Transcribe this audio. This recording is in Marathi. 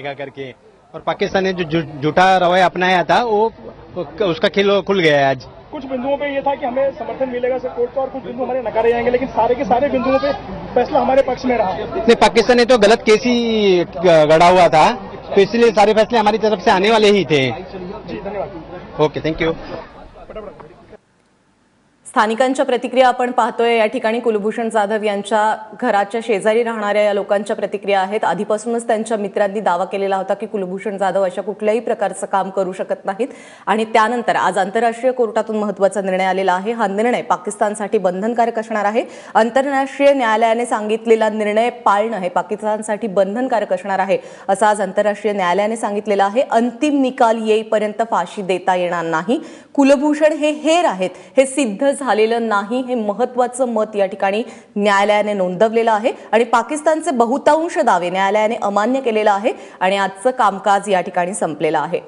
जाएगा करके, और पाकिस्तान ने जो झूठा रवैया अपनाया था वो उसका खेल खुल गया है आज। कुछ बिंदुओं पे ये था कि हमें समर्थन मिलेगा सर कोर्ट का, और कुछ बिंदु हमारे नकारे जाएंगे, लेकिन सारे के सारे बिंदुओं पे फैसला हमारे पक्ष में रहा। नहीं, पाकिस्तान ने तो गलत केस ही गढ़ा हुआ था, तो इसलिए सारे फैसले हमारी तरफ से आने वाले ही थे। जी धन्यवाद। Okay, thank you. स्थानिकांच्या प्रतिक्रिया आपण पाहतोय। या ठिकाणी कुलभूषण जाधव यांच्या घराच्या शेजारी राहणाऱ्या या लोकांच्या प्रतिक्रिया आहेत। आधीपासूनच त्यांच्या मित्रांनी दावा केलेला होता की कुलभूषण जाधव अशा कुठल्याही प्रकारचं काम करू शकत नाहीत, आणि त्यानंतर आज आंतरराष्ट्रीय कोर्टातून महत्त्वाचा निर्णय आलेला आहे। हा निर्णय पाकिस्तानसाठी बंधनकारक असणार आहे। आंतरराष्ट्रीय न्यायालयाने सांगितलेला निर्णय पाळणं हे पाकिस्तानसाठी बंधनकारक असणार आहे, असं आज आंतरराष्ट्रीय न्यायालयाने सांगितलेलं आहे। अंतिम निकाल येईपर्यंत फाशी देता येणार नाही। कुलभूषण हे हेर आहेत हे सिद्ध झालेलं नाही, हे महत्त्वाचं मत या ठिकाणी न्यायालयाने नोंदवलेलं आहे, आणि पाकिस्तानचे बहुतांश दावे न्यायालयाने अमान्य केलेले आहे, आणि आजचं कामकाज या ठिकाणी संपलेलं आहे।